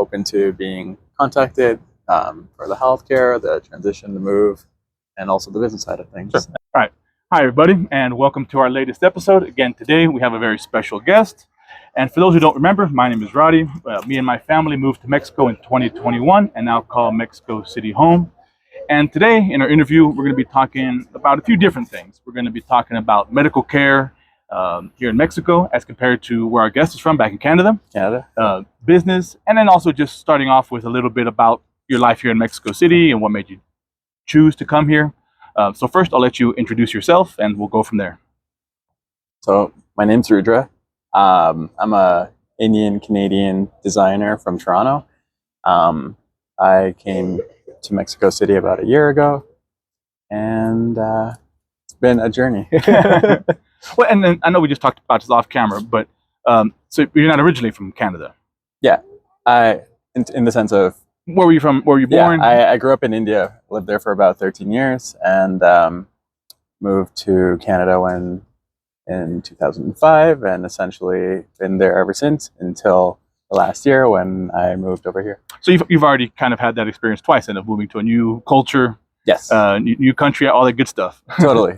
open to being contacted for the healthcare, the transition, the move, and also the business side of things. Sure. All right. Hi, everybody, and welcome to our latest episode. Again, today we have a very special guest. And for those who don't remember, my name is Rudra. Me and my family moved to Mexico in 2021 and now call Mexico City home. And today in our interview, we're going to be talking about a few different things. We're going to be talking about medical care here in Mexico as compared to where our guest is from back in Canada. Business, and then also just starting off with a little bit about your life here in Mexico City and what made you choose to come here. So first, I'll let you introduce yourself, and we'll go from there. So my name's Rudra. I'm a Indian-Canadian designer from Toronto. I came to Mexico City about a year ago, and it's been a journey. Well, and then I know we just talked about this off camera, but so you're not originally from Canada? Yeah, in the sense of where were you from? Where were you born? Yeah, I grew up in India, lived there for about 13 years, and moved to Canada in 2005, and essentially been there ever since until last year when I moved over here. So you've already kind of had that experience twice, of moving to a new culture. Yes. New country, all that good stuff. Totally.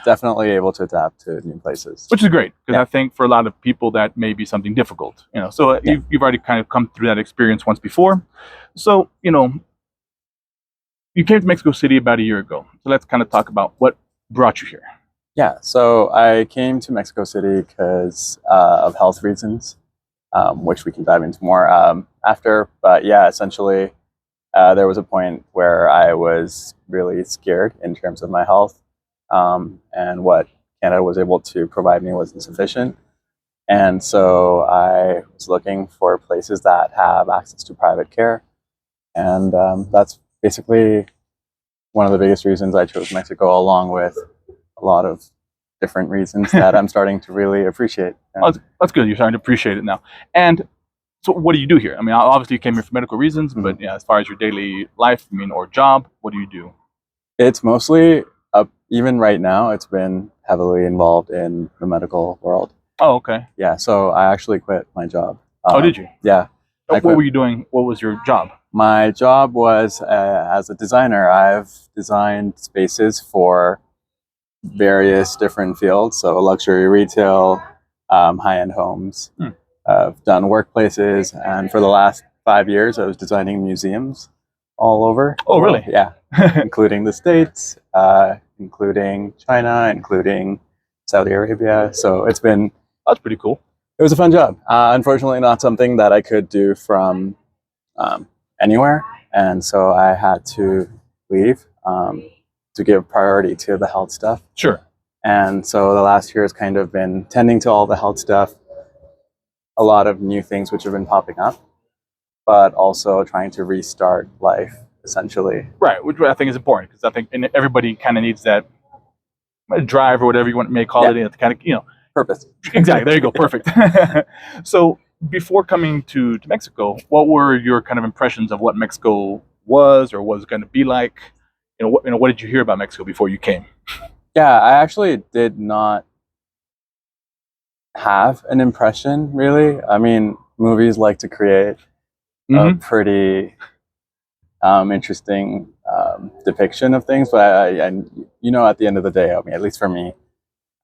Definitely able to adapt to new places. Which is great, because I think for a lot of people that may be something difficult. So you've already kind of come through that experience once before. So, you came to Mexico City about a year ago. So let's kind of talk about what brought you here. Yeah, so I came to Mexico City because of health reasons, which we can dive into more after. But yeah, essentially, there was a point where I was really scared in terms of my health, and what Canada was able to provide me wasn't sufficient. And so I was looking for places that have access to private care. And that's basically one of the biggest reasons I chose Mexico, along with a lot of different reasons that I'm starting to really appreciate. Oh, that's good. You're starting to appreciate it now. And so what do you do here? I mean, obviously you came here for medical reasons, but as far as your daily life, or job, what do you do? It's mostly, even right now, it's been heavily involved in the medical world. Oh, okay. Yeah, so I actually quit my job. Oh, did you? Yeah. What were you doing? What was your job? My job was as a designer. I've designed spaces for various different fields, so luxury retail, high-end homes. I've done workplaces, and for the last 5 years, I was designing museums all over. Oh, really? Yeah, including the States, including China, including Saudi Arabia. So that's pretty cool. It was a fun job. Unfortunately, not something that I could do from anywhere, and so I had to leave to give priority to the health stuff. Sure. And so the last year has kind of been tending to all the health stuff, a lot of new things which have been popping up, but also trying to restart life, essentially. Right, which I think is important, because I think everybody kind of needs that drive, or whatever you may call it, to kind of, Purpose. Exactly, there you go, perfect. So before coming to Mexico, what were your kind of impressions of what Mexico was or was going to be like? What did you hear about Mexico before you came? Yeah, I actually did not have an impression, really. I mean, movies like to create a pretty interesting depiction of things, but I at the end of the day, I mean, at least for me,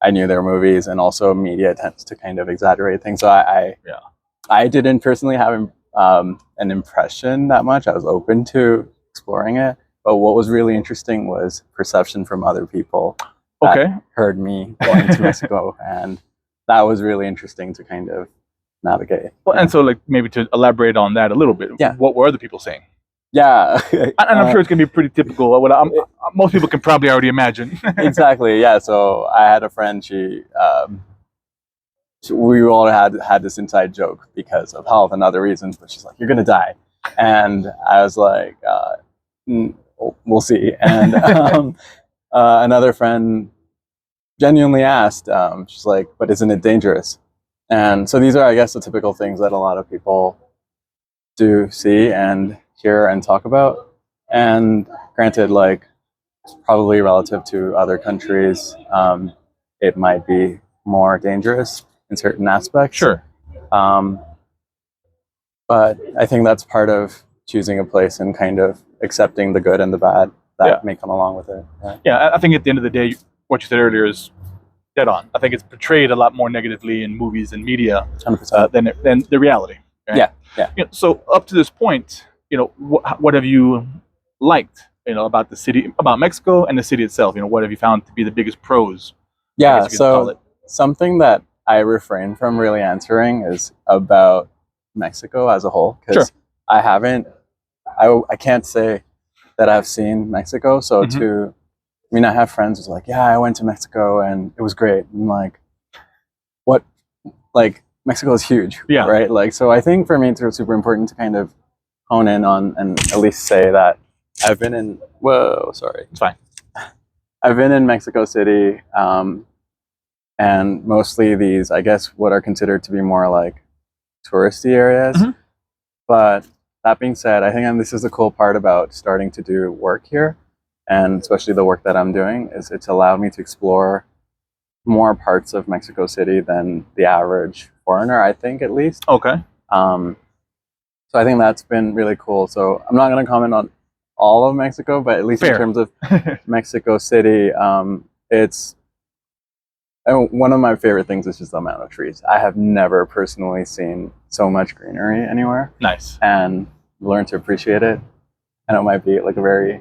I knew their movies, and also media tends to kind of exaggerate things. So I didn't personally have an impression that much. I was open to exploring it, but what was really interesting was perception from other people that heard me going to Mexico, and that was really interesting to kind of navigate. Well, and so maybe to elaborate on that a little bit, what were other people saying? Yeah. And I'm sure it's going to be pretty typical. Most people can probably already imagine. Exactly, yeah. So I had a friend, we all had this inside joke because of health and other reasons, but she's like, "You're going to die." And I was like, we'll see. And another friend genuinely asked, she's like, "But isn't it dangerous?" And so these are, I guess, the typical things that a lot of people do see and hear and talk about. And granted, probably relative to other countries, it might be more dangerous in certain aspects. Sure. But I think that's part of choosing a place and kind of accepting the good and the bad that may come along with it. Yeah, I think at the end of the day, what you said earlier is dead on. I think it's portrayed a lot more negatively in movies and media 100%. than the reality. Right? Yeah. You know, so up to this point, what have you liked, about the city, about Mexico and the city itself? What have you found to be the biggest pros? Yeah, so something that I refrain from really answering is about Mexico as a whole, because I can't say that I've seen Mexico. So I have friends who's like, yeah, I went to Mexico and it was great. And like, what, like Mexico is huge, right? Like, so I think for me it's super important to kind of hone in on and at least say that I've been in, It's fine. I've been in Mexico City, and mostly these, I guess, what are considered to be more like touristy areas. But that being said, I think this is the cool part about starting to do work here, and especially the work that I'm doing, is it's allowed me to explore more parts of Mexico City than the average foreigner, I think, at least. Okay. So I think that's been really cool. So I'm not going to comment on all of Mexico, but at least in terms of Mexico City, it's one of my favorite things is just the amount of trees. I have never personally seen so much greenery anywhere. Nice. And learned to appreciate it. I know it might be like a very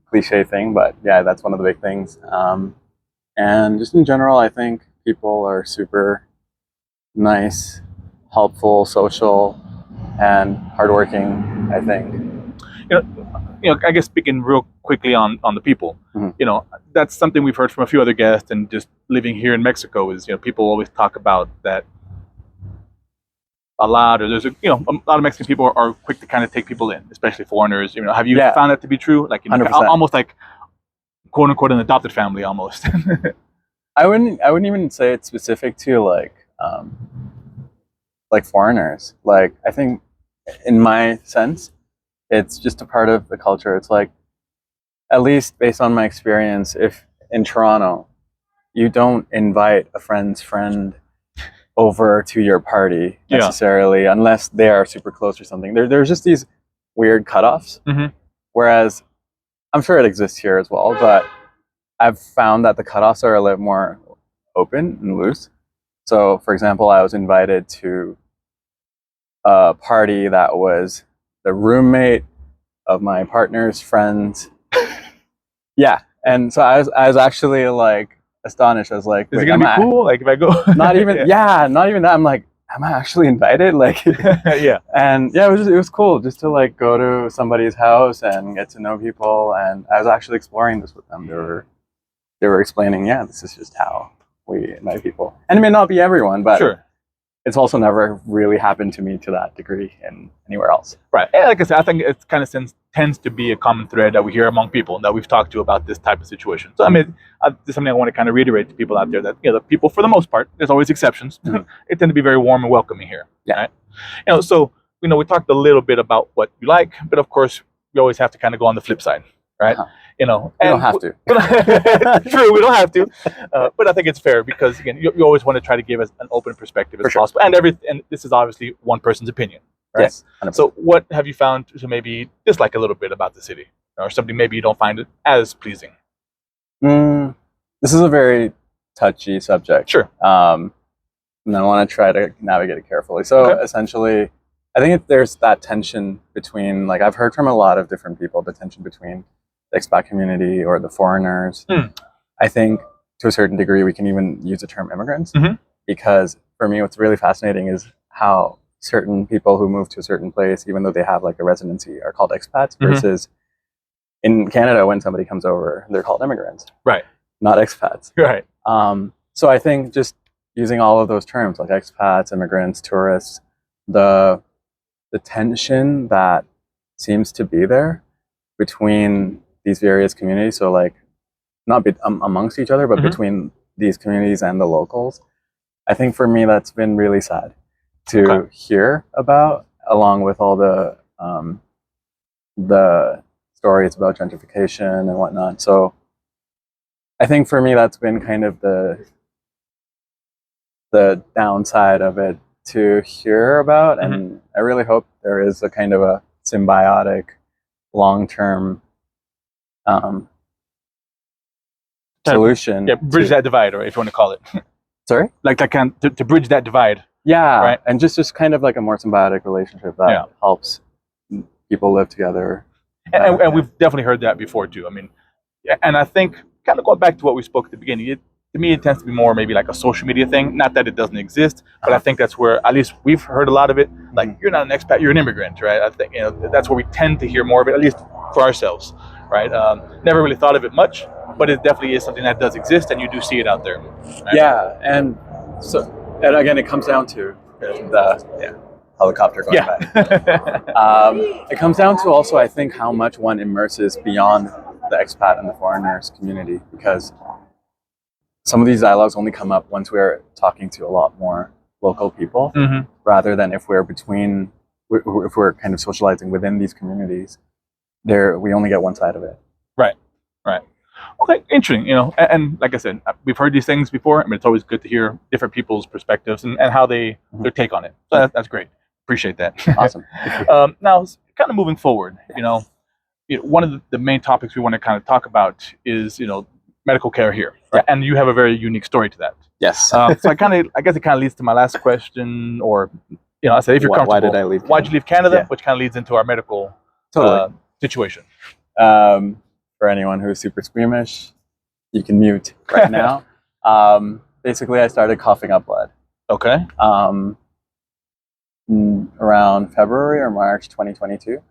cliche thing, but yeah, that's one of the big things. And just in general, I think people are super nice, helpful, social, and hardworking, I think. I guess speaking real quickly on the people, that's something we've heard from a few other guests, and just living here in Mexico is, people always talk about that a lot, or there's a lot of Mexican people are quick to kind of take people in, especially foreigners. Have you found that to be true? Like, almost like quote unquote an adopted family almost. I wouldn't even say it's specific to like foreigners. Like, I think in my sense, it's just a part of the culture. It's like, at least based on my experience, if in Toronto, you don't invite a friend's friend over to your party necessarily, unless they are super close or something. There's just these weird cutoffs. Whereas I'm sure it exists here as well, but I've found that the cutoffs are a little more open and loose. So, for example, I was invited to a party that was the roommate of my partner's friends. And so I was actually like astonished. I was like, is it gonna be cool? Like, if I go? Not even not even that. I'm like, am I actually invited? Like, And it was cool just to like go to somebody's house and get to know people. And I was actually exploring this with them. They were explaining, this is just how we invite people. And it may not be everyone, but it's also never really happened to me to that degree in anywhere else. Right. And like I said, I think it kind of tends to be a common thread that we hear among people that we've talked to about this type of situation. So, I mean, this is something I want to kind of reiterate to people out there that, the people, for the most part, there's always exceptions. They tend to be very warm and welcoming here. Right? So, we talked a little bit about what you like, but of course, we always have to kind of go on the flip side, right? We don't have to. True, we don't have to. But I think it's fair because, again, you always want to try to give us an open perspective as possible. And this is obviously one person's opinion, right? Yes, 100%. So what have you found to maybe dislike a little bit about the city? Or something maybe you don't find it as pleasing? This is a very touchy subject. Sure. And I want to try to navigate it carefully. So essentially, I think there's that tension between, like, I've heard from a lot of different people, the tension between the expat community or the foreigners. I think to a certain degree we can even use the term immigrants, because for me what's really fascinating is how certain people who move to a certain place, even though they have like a residency, are called expats, versus in Canada when somebody comes over they're called immigrants, not expats. So I think just using all of those terms like expats, immigrants, tourists, the tension that seems to be there between these various communities, so like not amongst each other, but between these communities and the locals, I think for me that's been really sad to hear about, along with all the stories about gentrification and whatnot. So I think for me that's been kind of the downside of it, to hear about, and I really hope there is a kind of a symbiotic, long-term solution. Yeah, bridge that divide, or if you want to call it. Sorry? Like that kind to bridge that divide. Yeah, right? And just kind of like a more symbiotic relationship that helps people live together. And we've definitely heard that before too. I mean, and I think kind of going back to what we spoke at the beginning, to me it tends to be more maybe like a social media thing. Not that it doesn't exist, but I think that's where at least we've heard a lot of it. Like you're not an expat, you're an immigrant, right? I think that's where we tend to hear more of it, at least for ourselves, right? Never really thought of it much, but it definitely is something that does exist, and you do see it out there. Right? Yeah, and again, it comes down to the helicopter going by. It comes down to also, I think, how much one immerses beyond the expat and the foreigners community, because some of these dialogues only come up once we're talking to a lot more local people, rather than if we're kind of socializing within these communities. We only get one side of it. Right. Okay, interesting. And like I said, we've heard these things before. I mean, it's always good to hear different people's perspectives and how their take on it. So that's great. Appreciate that. Awesome. Now, kind of moving forward, one of the main topics we want to kind of talk about is, medical care here. Right? And you have a very unique story to that. Yes. So I guess it kind of leads to my last question, or, I said, if you're comfortable, why did I leave Canada? Why'd you leave Canada? Which kind of leads into our medical situation. For anyone who's super squeamish, you can mute right now. Basically, I started coughing up blood. Okay. Around February or March 2022.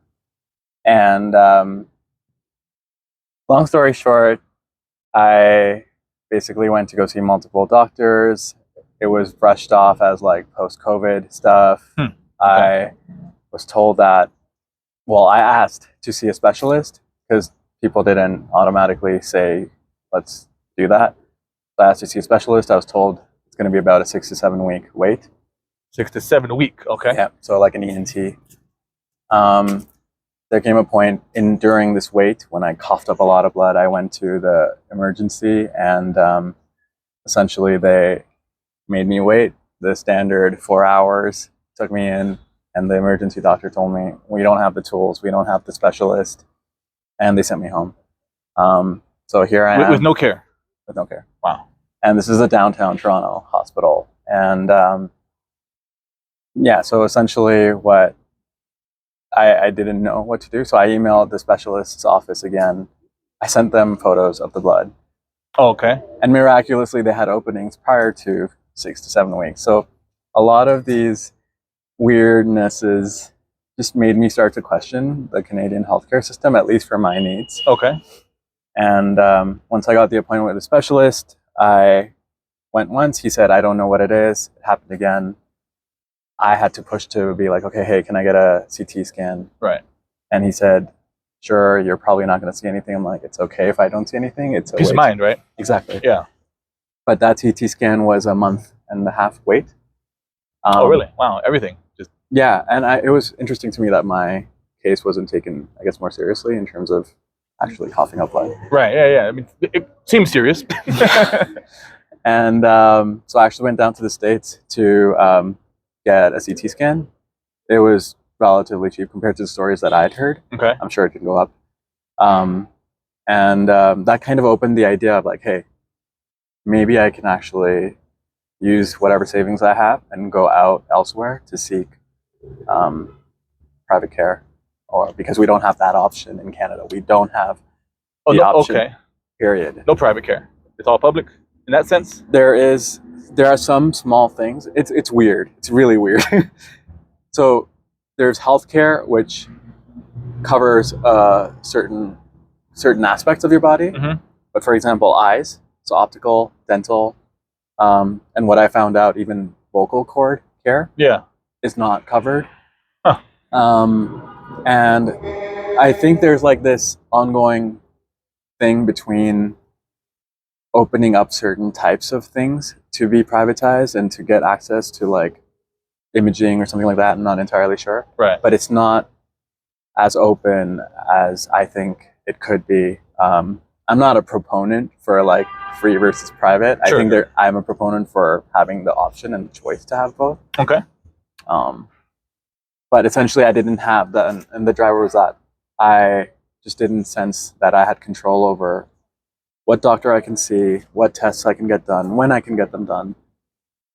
And long story short, I basically went to go see multiple doctors. It was brushed off as like post-COVID stuff. Okay. I was told that, I asked to see a specialist because people didn't automatically say, let's do that. So I asked to see a specialist. I was told it's going to be about a 6 to 7 week wait. 6 to 7 week, okay. Yeah, so like an ENT. There came a point during this wait when I coughed up a lot of blood. I went to the emergency, and essentially they made me wait the standard 4 hours, took me in, and the emergency doctor told me, we don't have the tools, we don't have the specialist, and they sent me home. So here I am. With no care? With no care. Wow. And this is a downtown Toronto hospital. And so essentially what I didn't know what to do. So I emailed the specialist's office again. I sent them photos of the blood. Oh, okay. And miraculously, they had openings prior to 6 to 7 weeks. So a lot of these weirdnesses just made me start to question the Canadian healthcare system, at least for my needs. Okay. And once I got the appointment with the specialist, I went once. He said, I don't know what it is. It happened again. I had to push to be like, okay, hey, can I get a CT scan? Right. And he said, sure, you're probably not going to see anything. I'm like, it's okay if I don't see anything. It's a peace of mind, right? Exactly. Yeah. But that CT scan was a 1.5 month wait. Oh, really? Wow, everything. Yeah, and it was interesting to me that my case wasn't taken, I guess, more seriously in terms of actually coughing up blood. Right, yeah. I mean, it seems serious. And so I actually went down to the States to get a CT scan. It was relatively cheap compared to the stories that I'd heard. Okay. I'm sure it could go up. And that kind of opened the idea of like, hey, maybe I can actually use whatever savings I have and go out elsewhere to seek private care, or because we don't have that option in Canada. We don't have the option. Okay. Period. No private care. It's all public in that sense? There are some small things. It's weird. It's really weird. So there's healthcare, which covers certain aspects of your body. Mm-hmm. But for example, eyes, so optical, dental, and what I found out, even vocal cord care is not covered. Huh. And I think there's like this ongoing thing between opening up certain types of things to be privatized and to get access to like imaging or something like that. I'm not entirely sure. Right. But it's not as open as I think it could be. I'm not a proponent for like free versus private. Sure. I think I'm a proponent for having the option and the choice to have both. Okay. But essentially, I didn't have that, and the driver was that I just didn't sense that I had control over what doctor I can see, what tests I can get done, when I can get them done.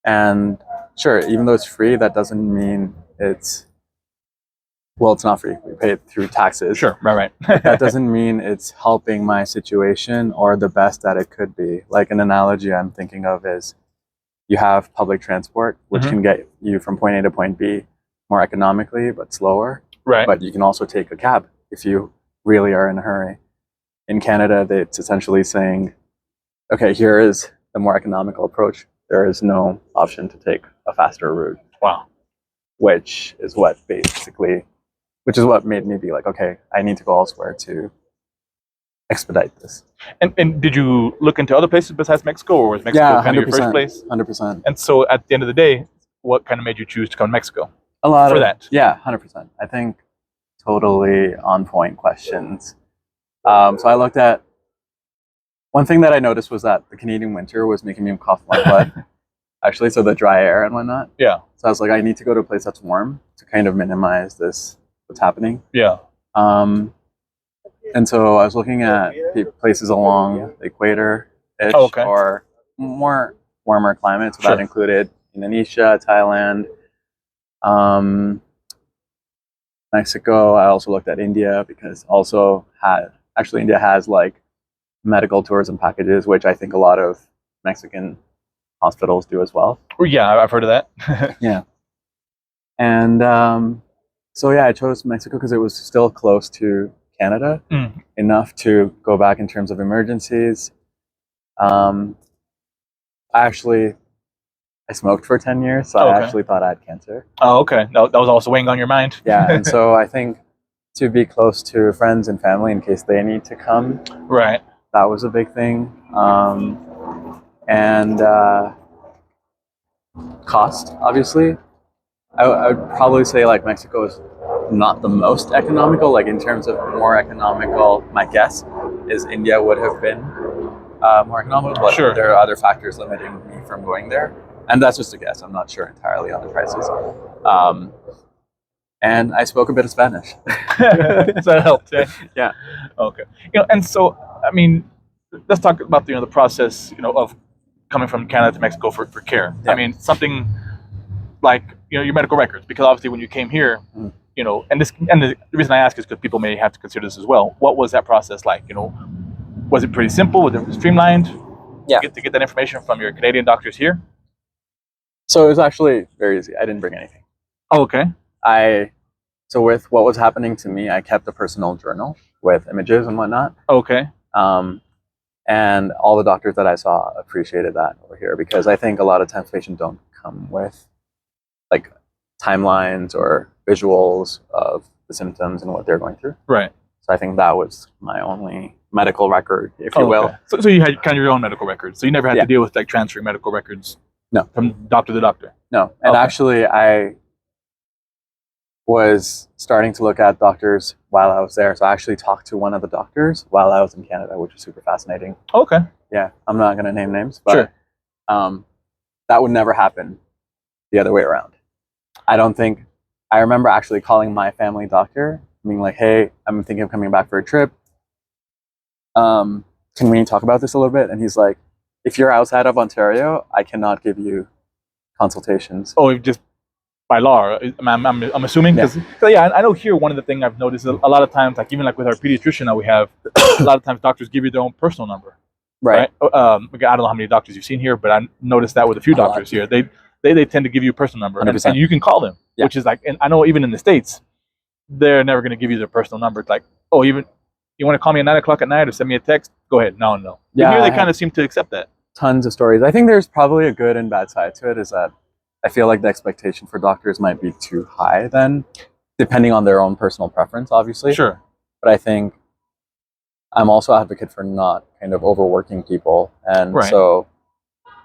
And sure, even though it's free, that doesn't mean it's not free. We pay it through taxes. Sure, right. That doesn't mean it's helping my situation or the best that it could be. Like an analogy I'm thinking of is you have public transport, which can get you from point A to point B more economically, but slower. Right. But you can also take a cab if you really are in a hurry. In Canada, it's essentially saying, okay, here is the more economical approach. There is no option to take a faster route. Wow. Which is what made me be like, okay, I need to go elsewhere to expedite this. And did you look into other places besides Mexico, or was Mexico kind of your first place? 100%. And so at the end of the day, what kind of made you choose to come to Mexico? A lot for of that. Yeah, 100%. I think totally on point questions. So I looked at, one thing that I noticed was that the Canadian winter was making me cough my blood. Actually, so the dry air and whatnot. Yeah. So I was like, I need to go to a place that's warm to kind of minimize what's happening. Yeah. And so I was looking at places along the equator-ish or more warmer climates. So that included Indonesia, Thailand, Mexico. I also looked at India because India has like medical tourism packages, which I think a lot of Mexican hospitals do as well. Yeah, I've heard of that. Yeah. And so yeah, I chose Mexico because it was still close to Canada, enough to go back in terms of emergencies. I smoked for 10 years, so I actually thought I had cancer. Oh, okay. That was also weighing on your mind. Yeah, and so I think to be close to friends and family in case they need to come, right, that was a big thing. And cost, obviously. I would probably say like Mexico is not the most economical, like in terms of more economical, my guess is India would have been more economical, but there are other factors limiting me from going there. And that's just a guess. I'm not sure entirely on the prices. And I spoke a bit of Spanish. So that helped, yeah? Yeah. Okay. And so, I mean, let's talk about the process, of coming from Canada to Mexico for care. Yeah. I mean, something like, your medical records, because obviously when you came here, and the reason I ask is because people may have to consider this as well. What was that process like? Was it pretty simple? Was it streamlined? Yeah. To get that information from your Canadian doctors here? So it was actually very easy. I didn't bring anything. Oh, okay. So with what was happening to me, I kept a personal journal with images and whatnot. Okay. And all the doctors that I saw appreciated that over here, because I think a lot of times patients don't come with like timelines or visuals of the symptoms and what they're going through. Right. So I think that was my only medical record, if you will. So you had kind of your own medical records. So you never had to deal with like transferring medical records. No. From doctor to doctor. No. And actually, I was starting to look at doctors while I was there. So I actually talked to one of the doctors while I was in Canada, which was super fascinating. Okay. Yeah. I'm not going to name names, but that would never happen the other way around. I remember actually calling my family doctor, being like, hey, I'm thinking of coming back for a trip. Can we talk about this a little bit? And he's like, if you're outside of Ontario, I cannot give you consultations. Oh, just by law, I'm assuming? Yeah. I know here one of the things I've noticed is a lot of times, like even like with our pediatrician that we have, a lot of times doctors give you their own personal number. Right. I don't know how many doctors you've seen here, but I noticed that with a few doctors here. They tend to give you a personal number, and you can call them, which is like, and I know even in the States, they're never going to give you their personal number. It's like, oh, even you want to call me at 9 o'clock at night or send me a text? Go ahead. No. Yeah, here they kind of seem to accept that. Tons of stories. I think there's probably a good and bad side to it, is that I feel like the expectation for doctors might be too high then, depending on their own personal preference, obviously. Sure. But I think I'm also an advocate for not kind of overworking people. And so...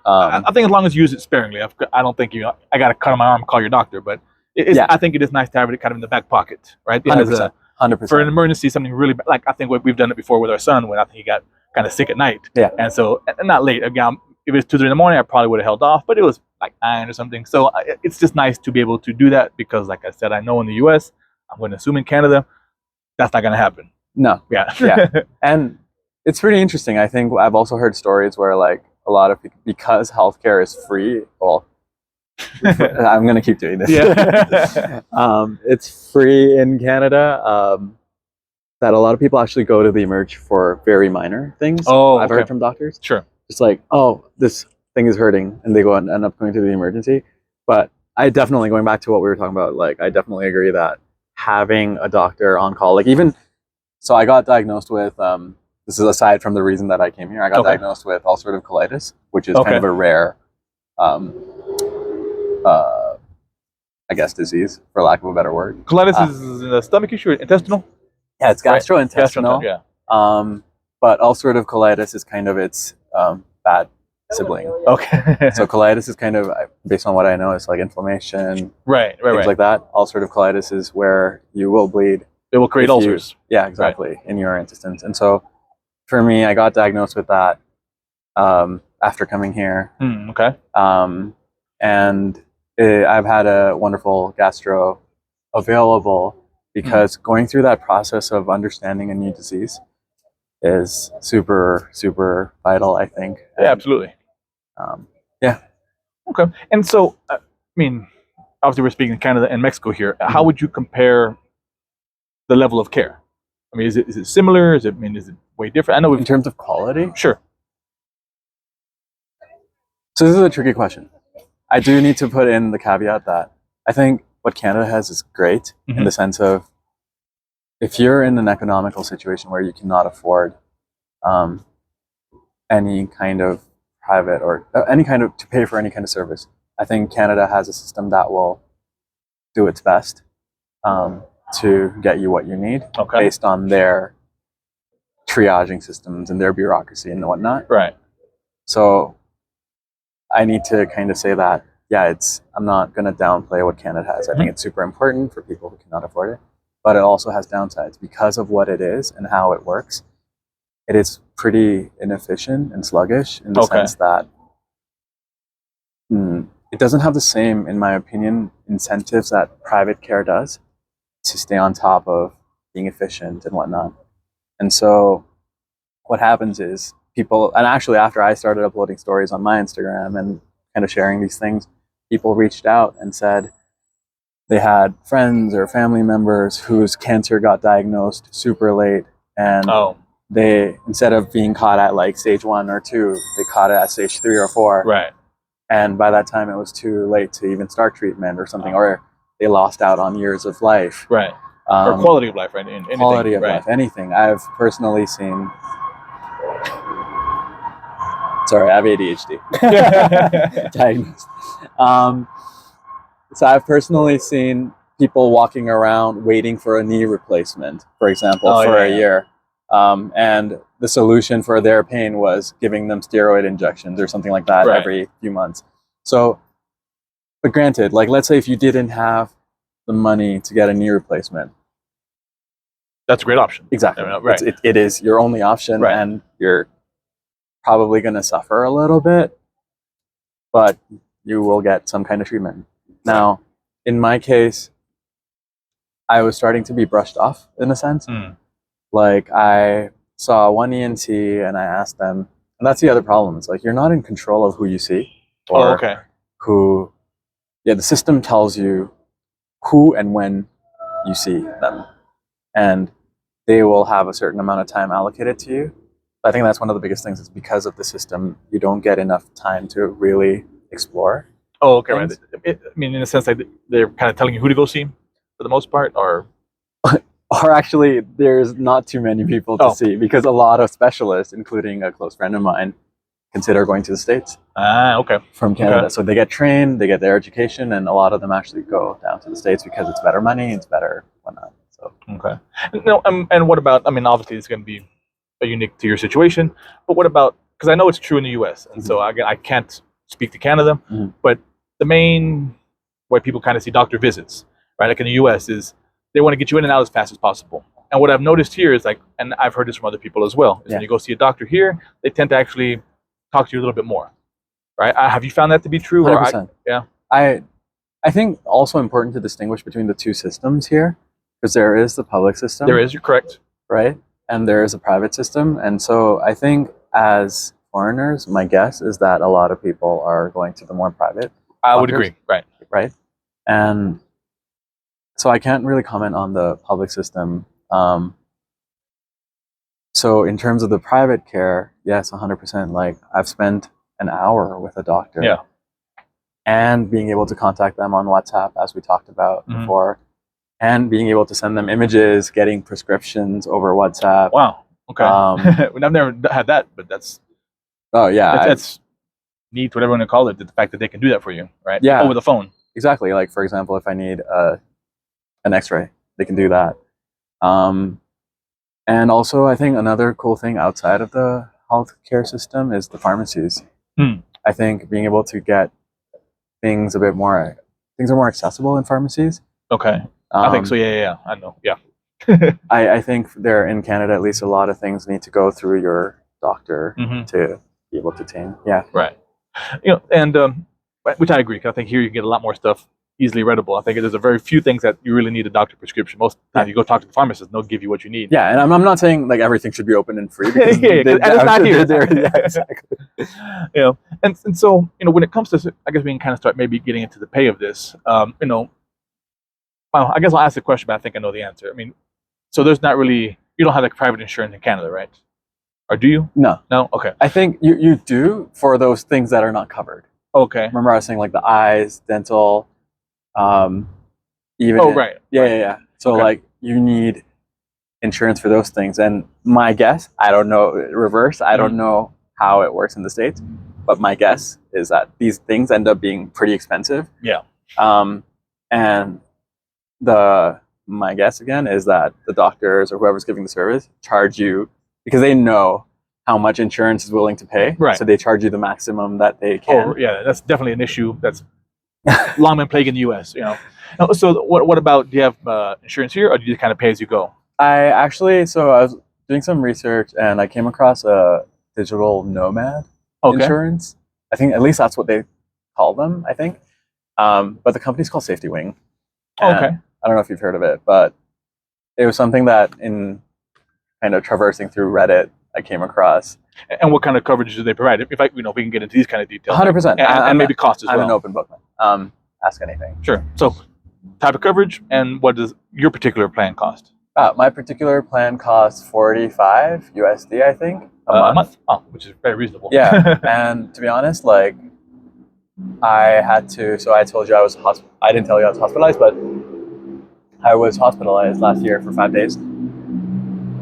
I think as long as you use it sparingly, I don't think I got to cut on my arm, call your doctor, but I think it is nice to have it kind of in the back pocket, right? 100%. 100%. For an emergency, something really like I think we've done it before with our son when I think he got kind of sick at night. Yeah. And so, and not late. Again, if it's 2, 3 in the morning, I probably would have held off, but it was like 9 or something. So it's just nice to be able to do that because, like I said, I know in the U.S., I'm going to assume in Canada, that's not going to happen. No. Yeah. Yeah. And it's pretty interesting. I think I've also heard stories where like a lot of people, because healthcare is free, well, I'm going to keep doing this. Yeah. It's free in Canada. That a lot of people actually go to the Emerge for very minor things. Oh, I've okay. heard from doctors. Sure. Just like, oh, this thing is hurting, and they go and end up going to the emergency. But I definitely, going back to what we were talking about, like I definitely agree that having a doctor on call, like even, so I got diagnosed with, this is aside from the reason that I came here, I got diagnosed with ulcerative colitis, which is kind of a rare, I guess, disease, for lack of a better word. Colitis is a stomach issue, intestinal? Yeah, it's gastrointestinal. Yeah. But ulcerative colitis is kind of its bad sibling. Okay. So colitis is kind of, based on what I know, it's like inflammation, right. things like that. Ulcerative colitis is where you will bleed. It will create ulcers. Yeah, exactly, in your intestines. And so for me, I got diagnosed with that after coming here. Okay. And I've had a wonderful gastro available because going through that process of understanding a new disease is super, super vital, I think. Yeah, absolutely. Yeah. Okay. And so, I mean, obviously we're speaking Canada and Mexico here. How would you compare the level of care? I mean, is it similar? Is it way different? I know in terms of quality? Sure. So this is a tricky question. I do need to put in the caveat that I think what Canada has is great in the sense of if you're in an economical situation where you cannot afford any kind of private or any kind of to pay for any kind of service, I think Canada has a system that will do its best to get you what you need based on their triaging systems and their bureaucracy and whatnot. Right. So I need to kind of say that, yeah, I'm not going to downplay what Canada has. I think it's super important for people who cannot afford it, but it also has downsides because of what it is and how it works. It is pretty inefficient and sluggish in the sense that it doesn't have the same, in my opinion, incentives that private care does to stay on top of being efficient and whatnot. And so what happens is people, and actually after I started uploading stories on my Instagram and kind of sharing these things, people reached out and said they had friends or family members whose cancer got diagnosed super late, and they, instead of being caught at like stage 1 or 2, they caught it at stage 3 or 4. Right. And by that time it was too late to even start treatment or something, or they lost out on years of life. Right. Or quality of life, right? Anything, quality of life, anything. I've personally seen, sorry, I have ADHD. Diagnosed. So I've personally seen people walking around waiting for a knee replacement, for example, for a year. And the solution for their pain was giving them steroid injections or something like that every few months. So, but granted, like let's say if you didn't have the money to get a knee replacement, that's a great option. Exactly. Right. It is your only option, and you're probably going to suffer a little bit, but you will get some kind of treatment. Now, in my case, I was starting to be brushed off in a sense. Like I saw one ENT and I asked them, and that's the other problem. It's like you're not in control of who you see or who, the system tells you who and when you see them, and they will have a certain amount of time allocated to you. I think that's one of the biggest things is because of the system, you don't get enough time to really explore. Oh, okay, right. I mean, in a sense, like they're kind of telling you who to go see for the most part, or actually, there's not too many people to see because a lot of specialists, including a close friend of mine, consider going to the States. From Canada. So they get trained, they get their education, and a lot of them actually go down to the States because it's better money, it's better whatnot. So no, and what about? I mean, obviously, it's going to be unique to your situation, but what about? Because I know it's true in the U.S., and so again, I can't speak to Canada, but the main way people kind of see doctor visits, right? Like in the U.S., is they want to get you in and out as fast as possible. And what I've noticed here is like, and I've heard this from other people as well, is when you go see a doctor here, they tend to actually talk to you a little bit more. right? Have you found that to be true? 100%. Yeah. I think also important to distinguish between the two systems here, because there is the public system. There is, you're correct. Right? And there is a private system. And so I think as foreigners, my guess is that a lot of people are going to the more private. I would agree. Right. Right. And so I can't really comment on the public system. So in terms of the private care, yes, 100%. Like I've spent an hour with a doctor. Yeah. And being able to contact them on WhatsApp, as we talked about before, and being able to send them images, getting prescriptions over WhatsApp. Wow. Okay. I've never had that, but that's that's neat, whatever you want to call it. The fact that they can do that for you, right? Yeah. Over the phone. Exactly. Like for example, if I need an X-ray, they can do that. And also, I think another cool thing outside of the healthcare system is the pharmacies. I think being able to get things are more accessible in pharmacies. Okay. I think so. Yeah. I know. Yeah. I think there in Canada, at least, a lot of things need to go through your doctor to be able to obtain. Yeah. Right. And which I agree. 'Cause I think here you get a lot more stuff easily readable. I think there's a very few things that you really need a doctor prescription. Most of the time you go talk to the pharmacist, they'll give you what you need. Yeah, and I'm not saying like everything should be open and free. Because and it's not here. Yeah, exactly. And so when it comes to, I guess we can kind of start maybe getting into the pay of this. Well, I guess I'll ask the question, but I think I know the answer. I mean, so there's not really, you don't have like private insurance in Canada, right? Or do you? No. No? Okay. I think you do for those things that are not covered. Okay. Remember I was saying like the eyes, dental, even. Oh, right. Yeah. So like you need insurance for those things. And my guess, I don't know, reverse, I don't know how it works in the States, but my guess is that these things end up being pretty expensive. Yeah. And my guess again is that the doctors or whoever's giving the service charge you because they know how much insurance is willing to pay. Right. So they charge you the maximum that they can. Oh, yeah, that's definitely an issue that's long been plaguing the U.S. So what about, do you have insurance here, or do you kind of pay as you go? I was doing some research and I came across a digital nomad insurance. I think at least that's what they call them, I think. But the company's called Safety Wing. Okay. I don't know if you've heard of it, but it was something that in kind of traversing through Reddit, I came across. And what kind of coverage do they provide? If we can get into these kind of details. 100%. And maybe cost as well. I'm an open book. Ask anything. Sure. So type of coverage, and what does your particular plan cost? My particular plan costs $45 USD, I think, a month. Oh, which is very reasonable. Yeah. And to be honest, like I had to, so I told you I didn't tell you I was hospitalized, but I was hospitalized last year for 5 days,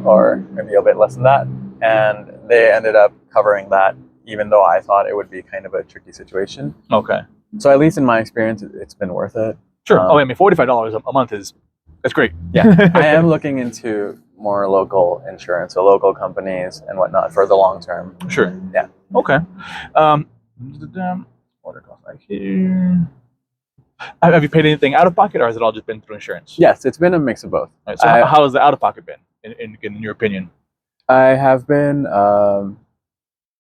or maybe a bit less than that. And they ended up covering that, even though I thought it would be kind of a tricky situation. Okay. So at least in my experience, it's been worth it. Sure. I mean, $45 a month that's great. Yeah. I am looking into more local insurance, so local companies and whatnot for the long term. Sure. Yeah. Okay. Order cost right here. Have you paid anything out of pocket, or has it all just been through insurance? Yes, it's been a mix of both. Right, so how has the out of pocket been, in your opinion? I have been,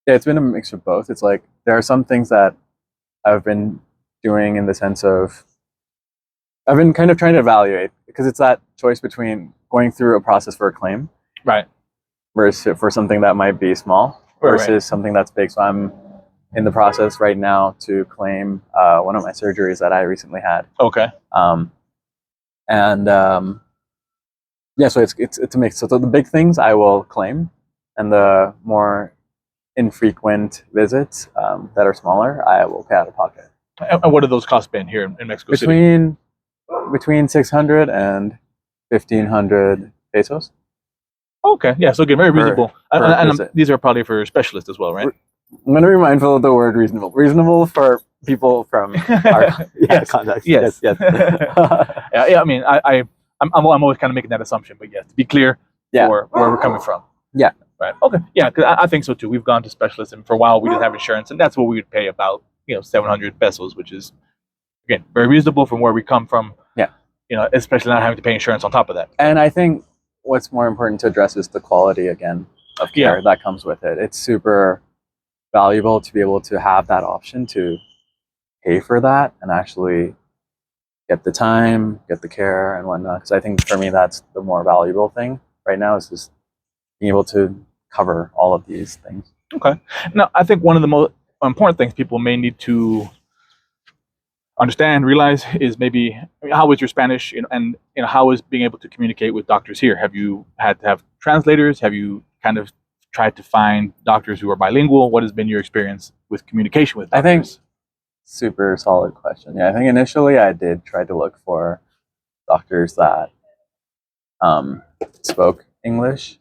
it's been a mix of both. It's like there are some things that I've been doing in the sense of I've been kind of trying to evaluate, because it's that choice between going through a process for a claim, right, versus for something that might be small versus something that's big. So I'm in the process right now to claim one of my surgeries that I recently had. Okay. Yeah, so it's a mix. So the big things I will claim, and the more infrequent visits that are smaller, I will pay out of pocket. And what have those costs been here in Mexico City? Between 600 and 1,500 pesos. Okay, yeah, so again, very reasonable. And these are probably for specialists as well, right? I'm going to be mindful of the word reasonable. Reasonable for people from our context. Yes. Yeah. I mean, I'm always kind of making that assumption, but yes, to be clear for where we're coming from. Yeah. Right. Okay. Yeah, because I think so too. We've gone to specialists, and for a while we didn't have insurance, and that's what we would pay about 700 pesos, which is again very reasonable from where we come from. Yeah. Especially not having to pay insurance on top of that. And I think what's more important to address is the quality again of care that comes with it. It's super. valuable to be able to have that option to pay for that and actually get the time, get the care, and whatnot. Because I think for me, that's the more valuable thing right now, is just being able to cover all of these things. Okay. Now, I think one of the most important things people may need to understand, realize, is maybe, I mean, how is your Spanish, and how is being able to communicate with doctors here? Have you had to have translators? Have you kind of tried to find doctors who are bilingual? What has been your experience with communication with doctors? I think super solid question. Yeah, I think initially I did try to look for doctors that spoke English,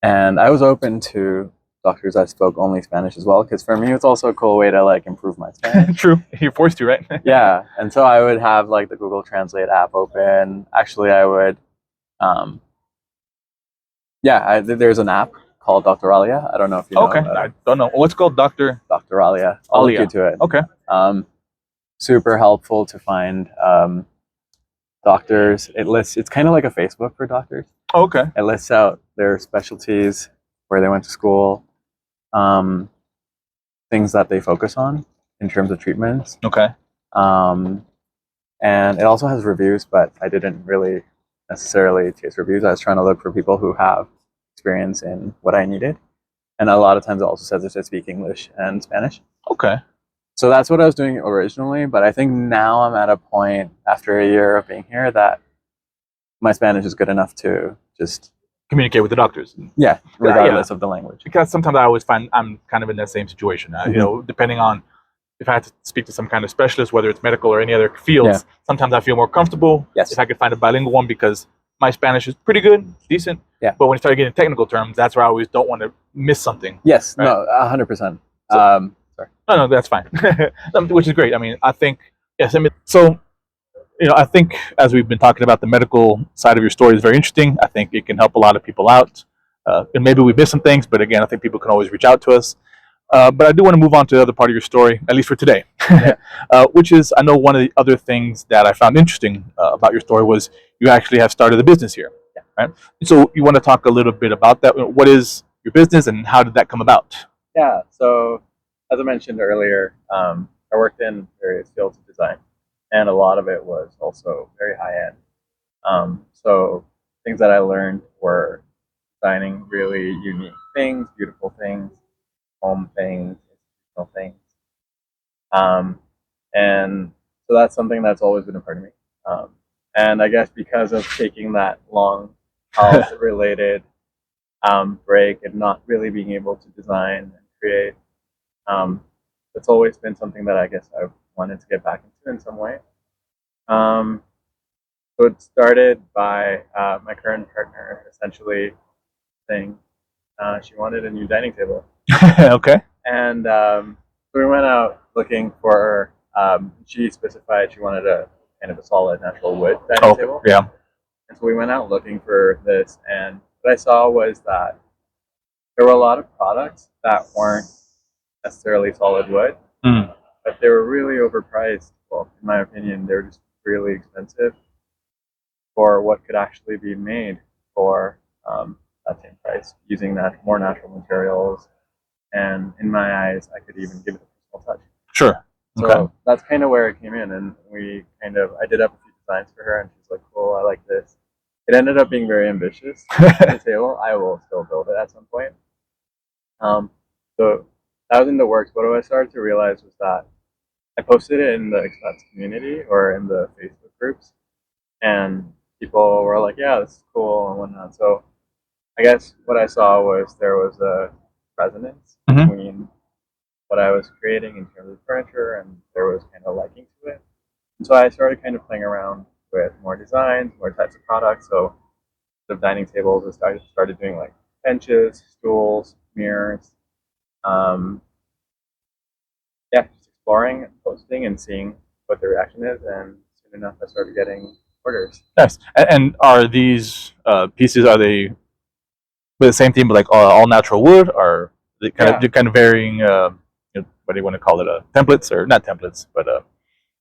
and I was open to doctors that spoke only Spanish as well, because for me it's also a cool way to like improve my Spanish. True, you're forced to, right? Yeah, and so I would have like the Google Translate app open. Actually, I would, there's an app called Dr. Alia. I don't know if you know. Okay, I don't know. What's called Dr. Alia. I'll look into it. Okay. Super helpful to find doctors. It's kind of like a Facebook for doctors. Okay. It lists out their specialties, where they went to school, things that they focus on in terms of treatments. Okay. And it also has reviews, but I didn't really necessarily chase reviews. I was trying to look for people who have experience in what I needed. And a lot of times it also says if they speak English and Spanish. Okay. So that's what I was doing originally, but I think now I'm at a point after a year of being here that my Spanish is good enough to just communicate with the doctors. Yeah, regardless of the language. Because sometimes I always find I'm kind of in that same situation. Depending on if I had to speak to some kind of specialist, whether it's medical or any other fields, sometimes I feel more comfortable if I could find a bilingual one, because my Spanish is pretty good, decent. Yeah. But when you start getting technical terms, that's where I always don't want to miss something. Yes, right? No, 100%. Sorry. No, that's fine. Which is great. I mean, I think, yes, I mean, so, I think as we've been talking about, the medical side of your story is very interesting. I think it can help a lot of people out. And maybe we missed some things, but again, I think people can always reach out to us. But I do want to move on to the other part of your story, at least for today, which is, I know one of the other things that I found interesting about your story was you actually have started a business here, right? So you want to talk a little bit about that? What is your business and how did that come about? Yeah, so as I mentioned earlier, I worked in various fields of design, and a lot of it was also very high end. So things that I learned were designing really unique things, beautiful things, home things, institutional things. And so that's something that's always been a part of me. And I guess because of taking that long health related break and not really being able to design and create, it's always been something that I guess I wanted to get back into in some way. So it started by my current partner essentially saying she wanted a new dining table. Okay. And so we went out looking for, she specified she wanted a kind of a solid natural wood dining table. Yeah. And so we went out looking for this, and what I saw was that there were a lot of products that weren't necessarily solid wood, but they were really overpriced. Well, in my opinion, they were just really expensive for what could actually be made for that same price, using that more natural materials. And in my eyes, I could even give it a personal touch. Sure. So that's kind of where it came in, and I did up a few designs for her, and she's like, "Cool, I like this." It ended up being very ambitious. The table, I will still build it at some point. So that was in the works. But what I started to realize was that I posted it in the Expats community or in the Facebook groups, and people were like, "Yeah, this is cool," and whatnot. So I guess what I saw was there was a resonance between what I was creating in terms of furniture, and there was kind of liking to it. And so I started kind of playing around with more designs, more types of products. So instead of dining tables, I started doing like benches, stools, mirrors. Just exploring, and posting, and seeing what the reaction is. And soon enough, I started getting orders. Nice. And are these pieces, are they with the same theme, but like all natural wood, or they kind of varying? What do you want to call it? Templates, or not templates, but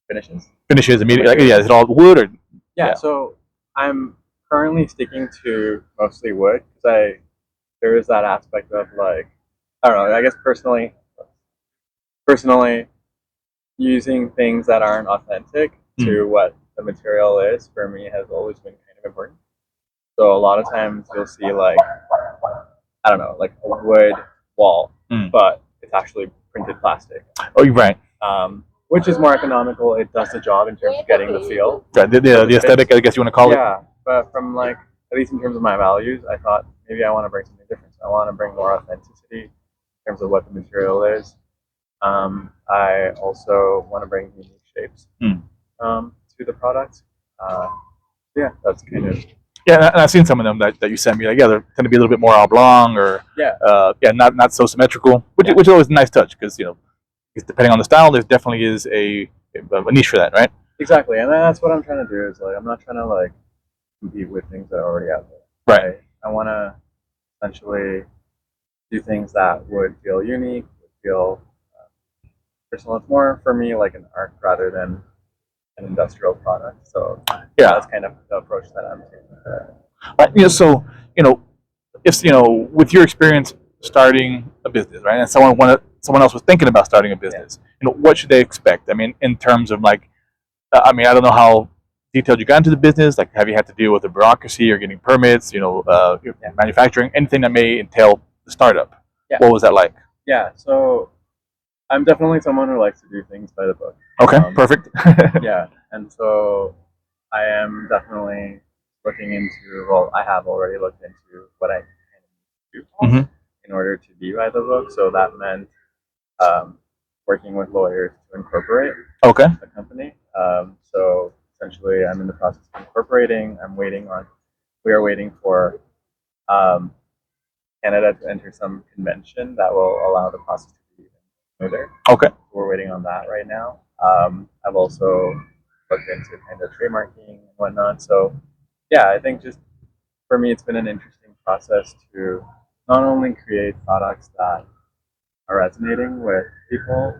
Finishes. Finishes immediately. Like, is it all wood or? Yeah. So I'm currently sticking to mostly wood because there is that aspect of like I don't know. I guess personally, using things that aren't authentic to what the material is for me has always been kind of important. So a lot of times you'll see like, I don't know, like a wood wall, but it's actually printed plastic. Oh, you're right. Which is more economical. It does the job in terms of getting the feel. Right. The aesthetic, I guess you want to call it. Yeah, but from like, at least in terms of my values, I thought maybe I want to bring something different. So I want to bring more authenticity in terms of what the material is. I also want to bring unique shapes to the product. Yeah, that's kind of. Yeah, and I've seen some of them that you sent me. Like, yeah, they tend to be a little bit more oblong or not so symmetrical, which is always a nice touch because depending on the style, there definitely is a niche for that, right? Exactly, and that's what I'm trying to do. Is like I'm not trying to like compete with things that are already out there. Right. I want to essentially do things that would feel unique, would feel personal. It's more for me like an art rather than an industrial product. So that's kind of the approach that I'm taking. So if with your experience starting a business, right, and someone else was thinking about starting a business, what should they expect? I mean, in terms of like, I don't know how detailed you got into the business. Like, have you had to deal with the bureaucracy or getting permits? Manufacturing, anything that may entail the startup. Yeah. What was that like? Yeah. So I'm definitely someone who likes to do things by the book. Okay, perfect. Yeah, and so I am definitely looking into. Well, I have already looked into what I kind of need to do in order to be by the book. So that meant working with lawyers to incorporate the company. So essentially, I'm in the process of incorporating. We are waiting for Canada to enter some convention that will allow the process to be even smoother. Okay. We're waiting on that right now. I've also looked into kind of trademarking and whatnot. So yeah, I think just for me, it's been an interesting process to not only create products that are resonating with people,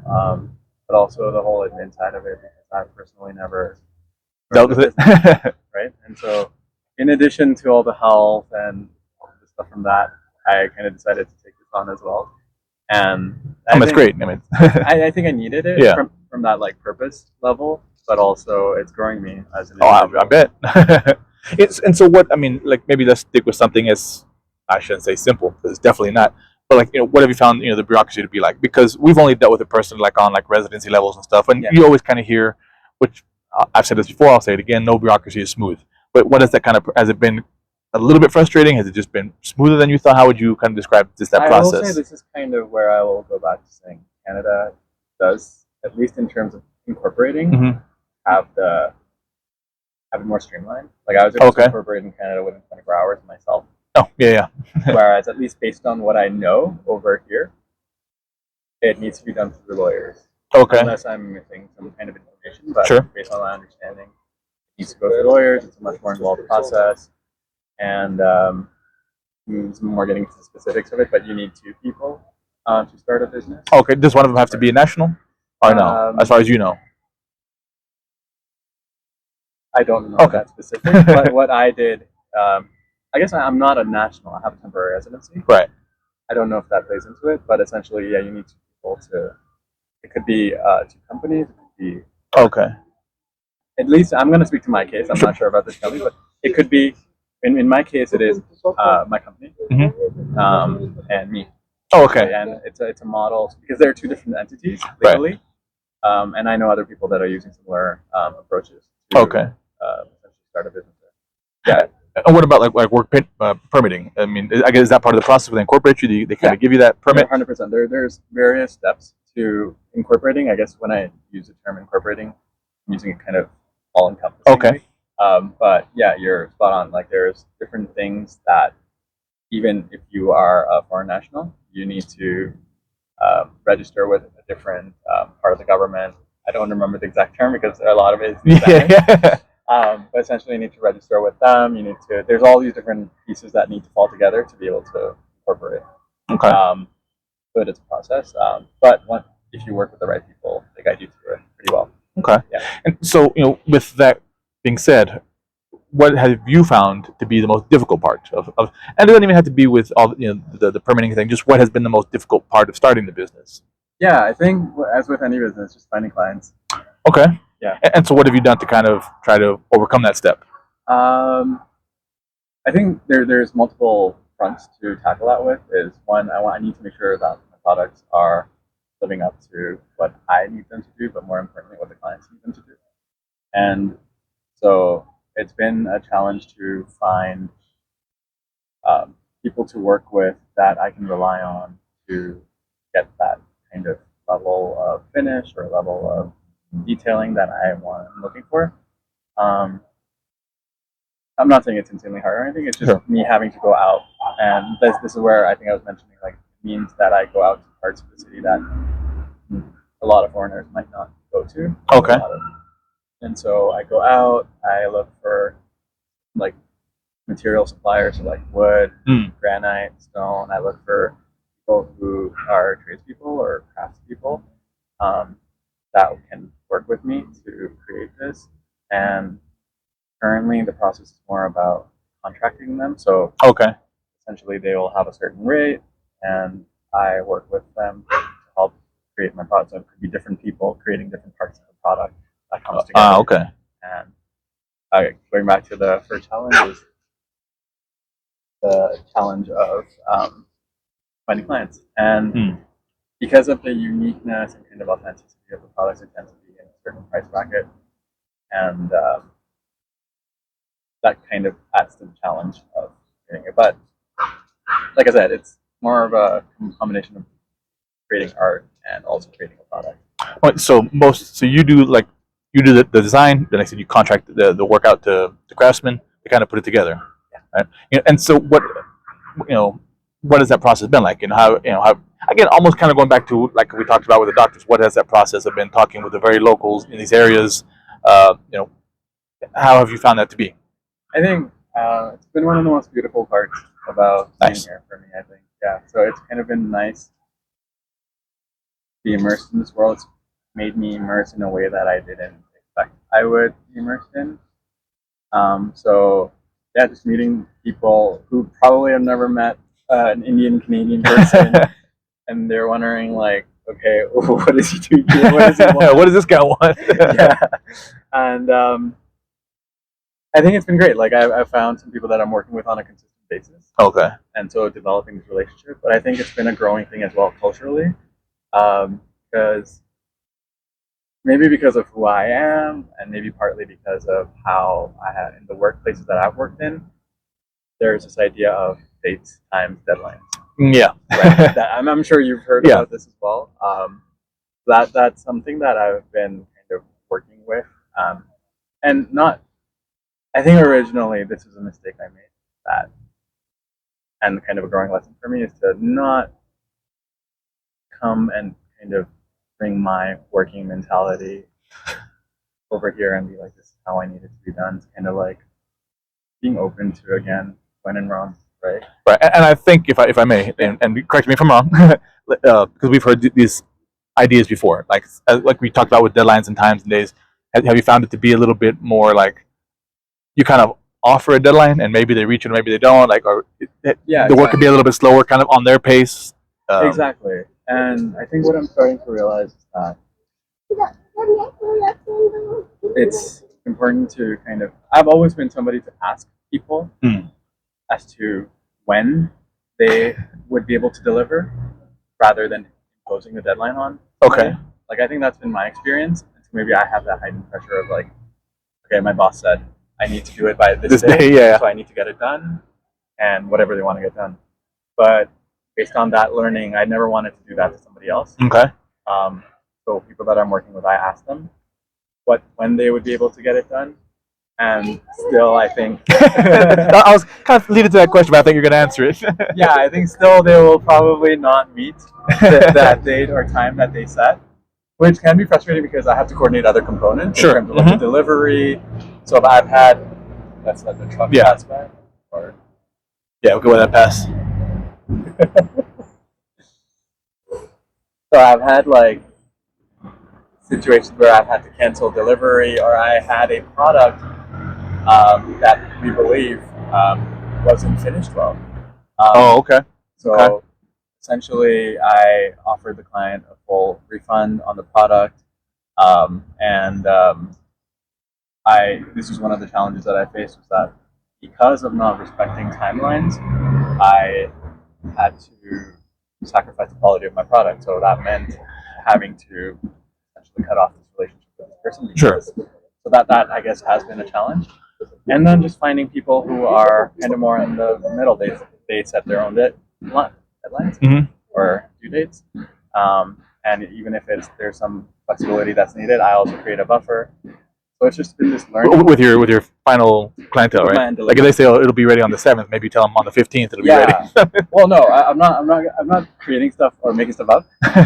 but also the whole admin side of it, because I've personally never dealt with it. Right? And so in addition to all the health and all the stuff from that, I kind of decided to take this on as well. And that's great. I mean, I think I needed it from that like purpose level, but also it's growing me as an individual. I bet. And so what, I mean, like maybe let's stick with something as, I shouldn't say simple, because it's definitely not, but like, what have you found, the bureaucracy to be like? Because we've only dealt with it personally, like on like residency levels and stuff. And you always kind of hear, which I've said this before, I'll say it again, no bureaucracy is smooth. But what is that kind of, has it been a little bit frustrating? Has it just been smoother than you thought? How would you kind of describe that process? I will say this is kind of where I will go back to saying Canada does, at least in terms of incorporating, have it more streamlined. Like I was able to incorporate in Canada within 24 hours myself. Oh, yeah. Whereas at least based on what I know over here, it needs to be done through lawyers. Okay. Unless I'm missing some kind of information, but based on my understanding, it needs to go through lawyers. It's a much more involved process. And more getting to the specifics of it, but you need two people to start a business. Okay, does one of them have to be a national? Or no, as far as you know? I don't know that specific, but what I did, I guess I'm not a national. I have a temporary residency. Right. I don't know if that plays into it, but essentially, you need two people to. It could be two companies. It could be. Okay. At least I'm going to speak to my case. I'm not sure about this company, but it could be. In my case, it is my company and me. Oh, okay. And it's a model because there are two different entities legally, and I know other people that are using similar approaches to essentially start a business. Yeah. And what about like work permitting? I mean, I guess is that part of the process when they incorporate you? They kind of give you that permit? 100%. There's various steps to incorporating. I guess when I use the term incorporating, I'm using it kind of all encompassing. Okay. But yeah, you're spot on. Like there's different things that even if you are a foreign national, you need to register with a different part of the government. I don't remember the exact term because a lot of it is Spanish. But essentially you need to register with them. There's all these different pieces that need to fall together to be able to incorporate. Okay. So it's a process. But if you work with the right people, they guide you through it pretty well. Okay. Yeah. And so, with that being said, what have you found to be the most difficult part of and it doesn't even have to be with all the permitting thing, just what has been the most difficult part of starting the business? Yeah, I think as with any business, just finding clients. Okay. Yeah. And so what have you done to kind of try to overcome that step? I think there's multiple fronts to tackle that with. Is one, I need to make sure that my products are living up to what I need them to do, but more importantly, what the clients need them to do. And so it's been a challenge to find people to work with that I can rely on to get that kind of level of finish or level of detailing that I'm looking for. I'm not saying it's insanely hard or anything. It's just Sure. me having to go out, and this is where I think I was mentioning, like, it means that I go out to parts of the city that a lot of foreigners might not go to. Okay. And so I go out. I look for like material suppliers, so like wood, granite, stone. I look for people who are tradespeople or craftspeople that can work with me to create this. And currently, the process is more about contracting them. So Okay. essentially, they will have a certain rate, and I work with them to help create my product. So it could be different people creating different parts of the product that comes together. Okay. And going back to the first challenge is the challenge of finding clients. And because of the uniqueness and kind of authenticity of the products, it tends to be in a certain price bracket. And that kind of adds to the challenge of creating it. But like I said, it's more of a combination of creating art and also creating a product. So you do the design, then I said you contract the work out to craftsmen to kind of put it together. Yeah. Right? And so what has that process been like? And how again, almost kind of going back to like we talked about with the doctors, what has that process of been talking with the very locals in these areas? How have you found that to be? I think it's been one of the most beautiful parts about being here for me, I think. Yeah. So it's kind of been nice to be immersed in this world. It's made me immerse in a way that I didn't expect I would be immersed in. So yeah, just meeting people who probably have never met an Indian Canadian person, and they're wondering like, okay, what is he doing here? What does he want? What does this guy want? Yeah, and I think it's been great. Like I've found some people that I'm working with on a consistent basis. Okay. And so developing this relationship, but I think it's been a growing thing as well culturally, because maybe because of who I am, and maybe partly because of how I have in the workplaces that I've worked in, there's this idea of dates times deadlines. Yeah. Right? I'm sure you've heard about this as well. That's something that I've been kind of working with, and not. I think originally this was a mistake I made, and kind of a growing lesson for me is to not come and kind of bring my working mentality over here and be like, this is how I need it to be done. It's kind of like being open to, again, when in Rome, right? Right. And I think if I may, and correct me if I'm wrong, because we've heard these ideas before, like we talked about with deadlines and times and days. Have you found it to be a little bit more like you kind of offer a deadline and maybe they reach it or maybe they don't, like, or the work could be a little bit slower, kind of on their pace? Exactly. And I think what I'm starting to realize is that it's important to kind of, I've always been somebody to ask people as to when they would be able to deliver rather than imposing the deadline on somebody. Okay. Like, I think that's been my experience. And so maybe I have that heightened pressure of like, okay, my boss said I need to do it by this day, yeah. so I need to get it done, and whatever they want to get done. But based on that learning, I never wanted to do that to somebody else. Okay. So people that I'm working with, I ask them when they would be able to get it done, and still, I think I was kind of leading to that question, but I think you're going to answer it. yeah, I think still they will probably not meet that date or time that they set, which can be frustrating because I have to coordinate other components in terms of like the delivery. So if I've had, let's let the truck pass by, or we'll go with that pass. So I've had like situations where I've had to cancel delivery, or I had a product that we believe wasn't finished well. Oh, okay. So Okay. essentially, I offered the client a full refund on the product, and I this was one of the challenges that I faced was that because of not respecting timelines, I had to sacrifice the quality of my product. So that meant having to essentially cut off this relationship with this person. Sure. So that I guess has been a challenge. And then just finding people who are kind of more in the middle. They set their own deadlines Mhm. or due dates. And even if there's some flexibility that's needed, I also create a buffer. So it's just been this learning. With your final clientele, With my right? end Like if they say, "Oh, it'll be ready on the 7th," maybe tell them on the 15th it'll be Yeah. ready. Well, no, I'm not creating stuff or making stuff up,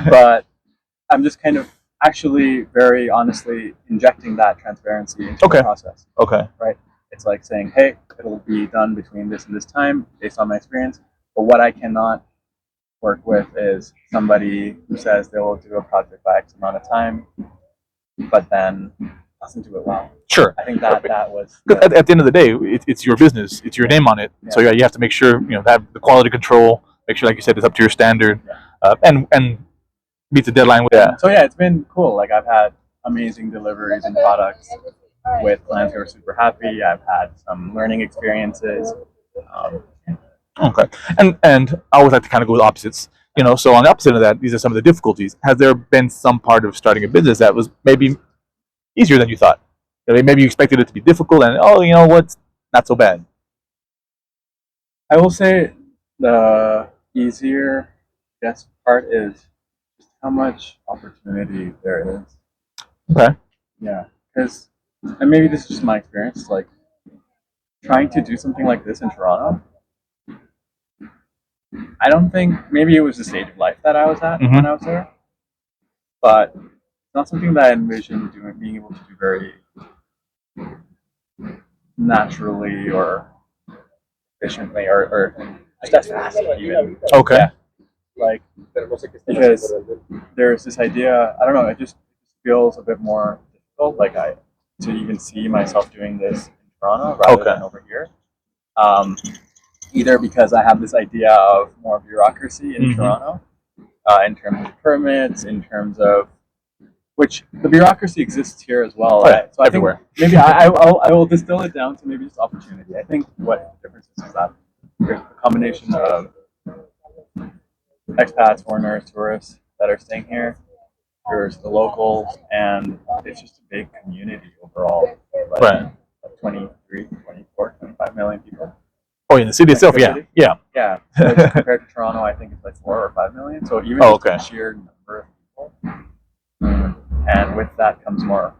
but I'm just kind of actually very honestly injecting that transparency into Okay. the process. Okay. Right? It's like saying, hey, it'll be done between this and this time based on my experience. But what I cannot work with is somebody who says they will do a project by X amount of time, but then doesn't do it well. Sure. I think that was 'Cause at the end of the day, it's your business. It's your name on it. So yeah, you have to make sure that the quality control. Make sure, like you said, it's up to your standard, and meet the deadline. So yeah, it's been cool. Like I've had amazing deliveries and products with clients who are super happy. I've had some learning experiences. Okay. And I always like to kind of go with opposites. So on the opposite of that, these are some of the difficulties. Has there been some part of starting a business that was maybe easier than you thought? Maybe you expected it to be difficult, and you know what, not so bad. I will say the easier, part is just how much opportunity there is. Okay. Yeah, because and maybe this is just my experience. Like trying to do something like this in Toronto, I don't think maybe it was the stage of life that I was at when I was there, but it's not something that I envisioned being able to do very naturally or efficiently or just as fast even. Okay. Yeah. Like because there's this idea, I don't know, it just feels a bit more difficult, like to even see myself doing this in Toronto rather than over here. Either because I have this idea of more bureaucracy in Toronto, in terms of permits, in terms of which the bureaucracy exists here as well. Right? So I everywhere. think maybe I will distill it down to maybe just opportunity. I think what the difference is that there's a combination of expats, foreigners, tourists that are staying here. There's the locals, and it's just a big community overall. Like 23, 24, 25 million people. Oh, in the city itself, yeah. City? Yeah. Yeah. So compared to Toronto, I think it's like 4 or 5 million. So even just the sheer number of people. And with that comes more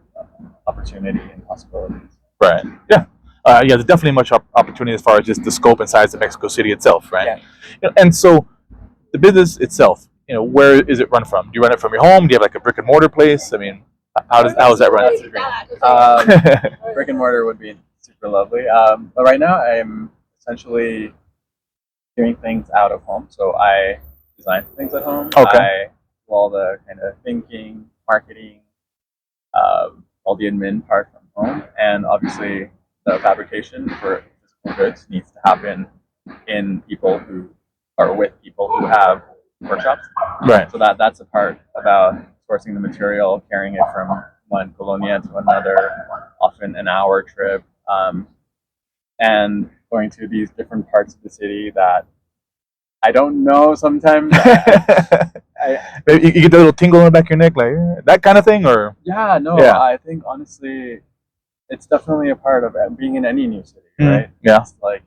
opportunity and possibilities. Right. Yeah. There's definitely much opportunity as far as just the scope and size of Mexico City itself, right? Yeah. And so the business itself, where is it run from? Do you run it from your home? Do you have like a brick and mortar place? I mean, how is that run? Brick and mortar would be super lovely. But right now I'm essentially doing things out of home. So I design things at home. Okay. I do all the kind of thinking, marketing, all the admin part from home, and obviously the fabrication for physical goods needs to happen in people who are with people who have workshops. Right. So that's the part about sourcing the material, carrying it from one colonia to another, often an hour trip, and going to these different parts of the city that I don't know sometimes. You get the little tingle in the back of your neck, like that kind of thing, or I think honestly, it's definitely a part of being in any new city, right? Yeah. It's like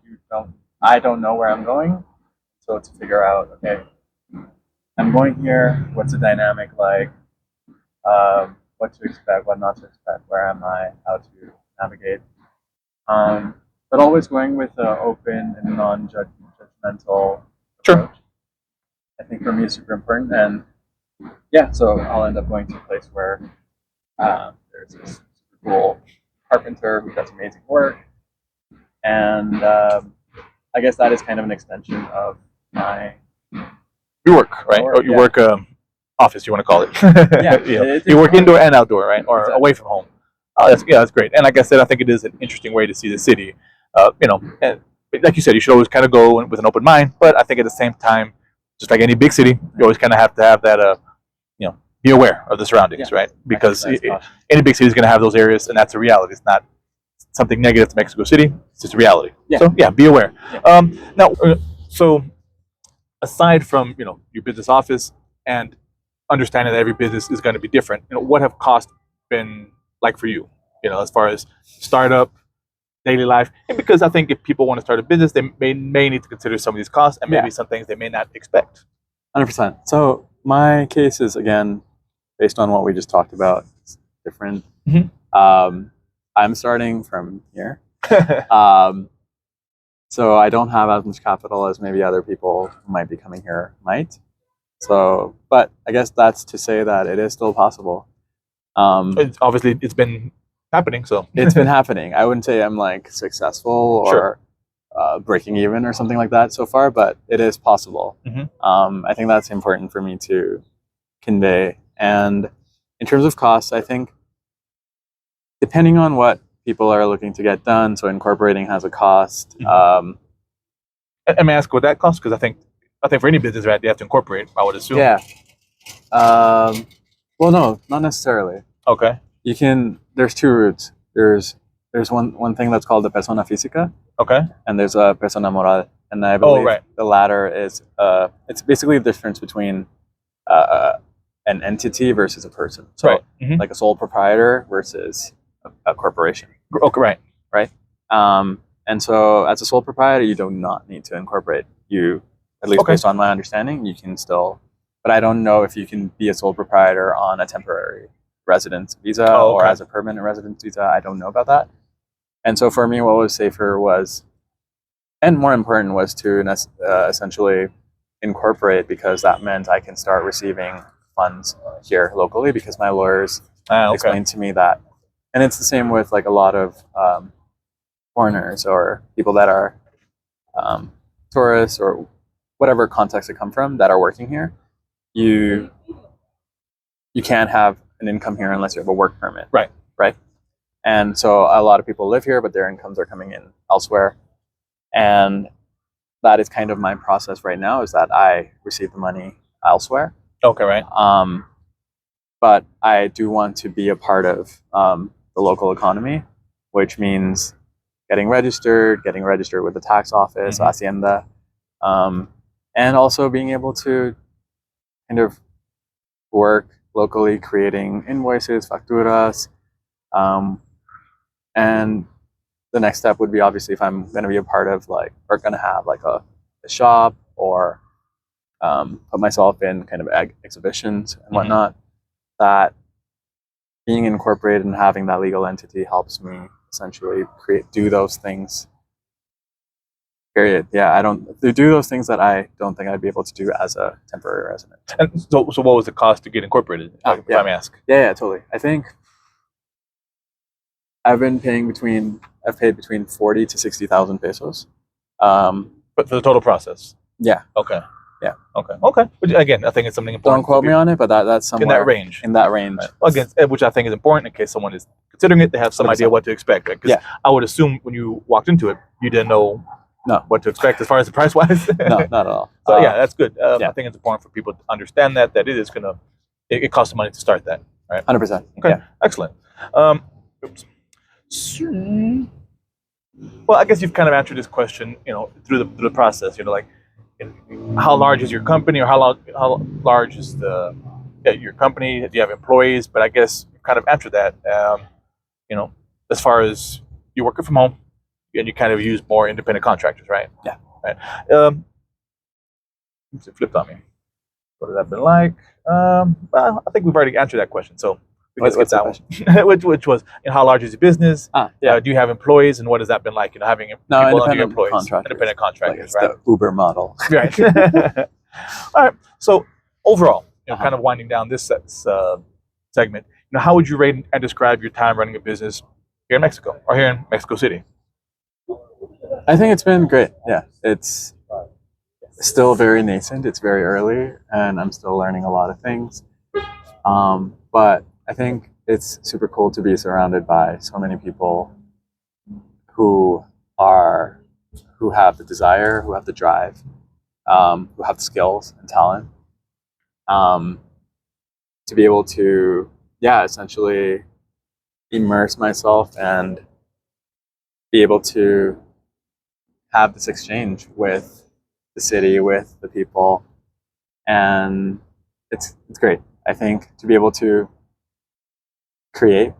I don't know where I'm going, so to figure out, okay, I'm going here. What's the dynamic like? What to expect, what not to expect, where am I, how to navigate. But always going with an open and non-judgmental approach. I think for me is super important, and so I'll end up going to a place where there's this super cool carpenter who does amazing work, and I guess that is kind of an extension of my your work, right? Or your work office, you want to call it? Yeah. You work indoor and outdoor, right? Or away from home. Oh, that's great. And like I said, I think it is an interesting way to see the city. And like you said, you should always kind of go with an open mind. But I think at the same time, just like any big city, you always kind of have to have that, be aware of the surroundings, right? Because any big city is going to have those areas, and that's a reality. It's not something negative to Mexico City. It's just a reality. Yeah. So yeah, be aware. Now, so aside from your business office and understanding that every business is going to be different, what have costs been like for you? As far as startup, daily life, and because I think if people want to start a business, they may need to consider some of these costs and maybe some things they may not expect. 100%. So my case is, again, based on what we just talked about, it's different. I'm starting from here. So I don't have as much capital as maybe other people who might be coming here might. So, but I guess that's to say that it is still possible. Obviously, it's been happening. So it's been happening. I wouldn't say I'm like successful or breaking even or something like that so far, but it is possible. I think that's important for me to convey. And in terms of costs, I think depending on what people are looking to get done, so incorporating has a cost. And may I ask what that costs? Because I think for any business, right, they have to incorporate, I would assume. Yeah. Well, no, not necessarily. Okay. You can. There's two routes. There's one thing that's called the persona física. Okay. And there's a persona moral, and I believe the latter is it's basically the difference between an entity versus a person. So like a sole proprietor versus a corporation. Okay. Right. And so as a sole proprietor, you do not need to incorporate. You, at least based on my understanding, you can still. But I don't know if you can be a sole proprietor on a temporary residence visa or as a permanent residence visa. I don't know about that. And so for me, what was safer was, and more important, was to essentially incorporate, because that meant I can start receiving funds here locally, because my lawyers explained to me that. And it's the same with like a lot of foreigners or people that are tourists or whatever context they come from that are working here. You can't have an income here unless you have a work permit. Right. And so a lot of people live here, but their incomes are coming in elsewhere. And that is kind of my process right now, is that I receive the money elsewhere. Okay, right. But I do want to be a part of the local economy, which means getting registered with the tax office, Hacienda, and also being able to kind of work locally, creating invoices, facturas, and the next step would be, obviously, if I'm going to be a part of or going to have like a shop or put myself in kind of exhibitions and whatnot, that being incorporated and having that legal entity helps me essentially do those things. Period. Yeah, I don't do those things that I don't think I'd be able to do as a temporary resident. And so what was the cost to get incorporated? If I may ask. Yeah, totally. I think I've paid between 40 to 60,000 pesos. But for the total process. Yeah. Okay. Yeah. Okay. Which, again, I think it's something important. Don't quote me on it, but that's somewhere in that range. Right. Well, again, which I think is important in case someone is considering it. They have some 100%. Idea what to expect. Right? Because I would assume when you walked into it, you didn't know what to expect as far as the price wise. No, not at all. So that's good. I think it's important for people to understand that it is gonna it costs money to start that. Right. 100%. Okay. Yeah. Excellent. Well, I guess you've kind of answered this question, through the process. Like, how large is your company, or how large is your company? Do you have employees? But I guess you've kind of answered that. As far as you're working from home, and you kind of use more independent contractors, right? Yeah. Right. It flipped on me. What has that been like? Well, I think we've already answered that question. So we can skip that one. which was, how large is your business? Do you have employees, and what has that been like? Having people under your employees, independent contractors, right? The Uber model, right? All right. So overall, kind of winding down this segment, how would you rate and describe your time running a business here in Mexico or here in Mexico City? I think it's been great. Yeah, it's still very nascent. It's very early, and I'm still learning a lot of things. But I think it's super cool to be surrounded by so many people who have the desire, who have the drive, who have the skills and talent, to be able to, essentially immerse myself and be able to have this exchange with the city, with the people, and it's great. I think to be able to create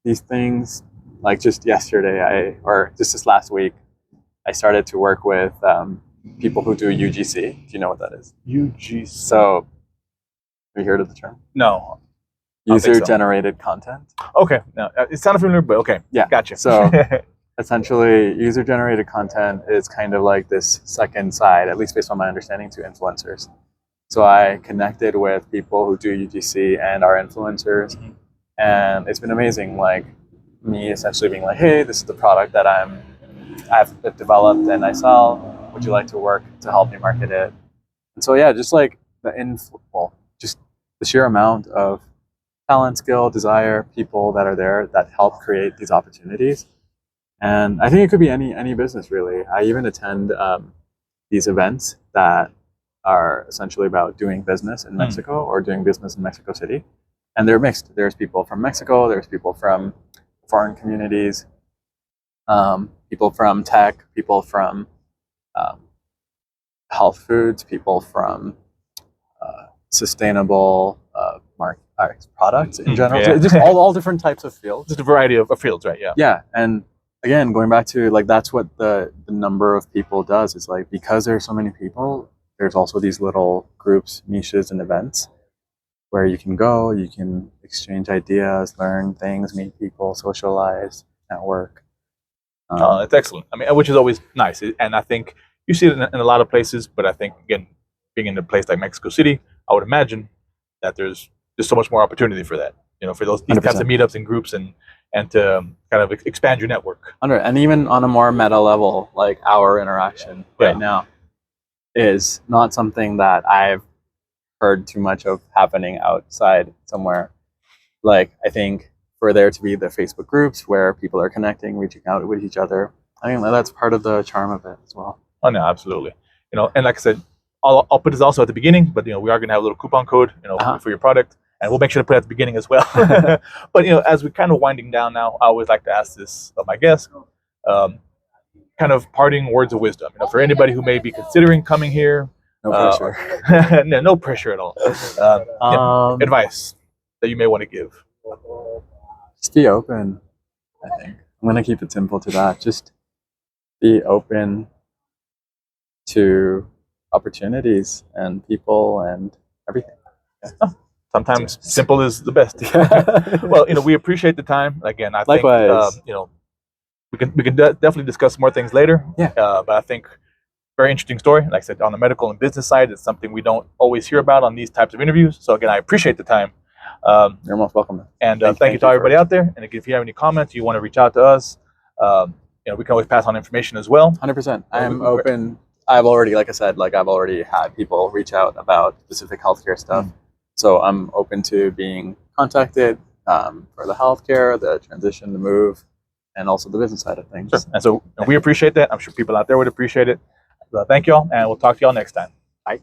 these things, like just yesterday, or just this last week, I started to work with people who do UGC. Do you know what that is? UGC. So, have you heard of the term? No. User-generated content. Okay. No, it sounded familiar, but okay. Yeah. Gotcha. So, essentially, user-generated content is kind of like this second side, at least based on my understanding, to influencers. So I connected with people who do UGC and are influencers, and it's been amazing. Like me essentially being like, "Hey, this is the product that I've developed and I sell. Would you like to work to help me market it?" And so just like just the sheer amount of talent, skill, desire, people that are there that help create these opportunities. And I think it could be any business, really. I even attend these events that are essentially about doing business in Mexico or doing business in Mexico City. And they're mixed. There's people from Mexico, there's people from foreign communities, people from tech, people from health foods, people from sustainable products in general. Yeah. Just all different types of fields. Just a variety of fields, right? Yeah. Yeah, and again, going back to like that's what the number of people does. Is like because there's so many people, there's also these little groups, niches, and events where you can go, you can exchange ideas, learn things, meet people, socialize, network. It's excellent. I mean, which is always nice, and I think you see it in a lot of places. But I think again, being in a place like Mexico City, I would imagine that there's so much more opportunity for that. You know, for these 100%. types of meetups and groups, and to kind of expand your network. And even on a more meta level, like our interaction right now is not something that I've heard too much of happening outside somewhere. Like, I think for there to be the Facebook groups where people are connecting, reaching out with each other, I think that's part of the charm of it as well. Oh no, absolutely. You know, and like I said, I'll put this also at the beginning, but we are gonna have a little coupon code, for your product, and we'll make sure to put it at the beginning as well. But as we're kind of winding down now, I always like to ask this of my guests, kind of parting words of wisdom. For anybody who may be considering coming here. No pressure. No pressure at all. Advice that you may want to give. Just be open. I think I'm gonna keep it simple to that. Just be open to opportunities and people and everything. Sometimes simple is the best. Well, we appreciate the time. Again, I Likewise. think we can definitely discuss more things later. Yeah. But I think very interesting story. Like I said, on the medical and business side, it's something we don't always hear about on these types of interviews. So again, I appreciate the time. You're most welcome. And thank you to everybody out there. And if you have any comments, you want to reach out to us, we can always pass on information as well. 100%. I'm open. I've already had people reach out about specific healthcare stuff. So I'm open to being contacted for the healthcare, the transition, the move, and also the business side of things. Sure. And so we appreciate that. I'm sure people out there would appreciate it. So thank you all, and we'll talk to y'all next time. Bye.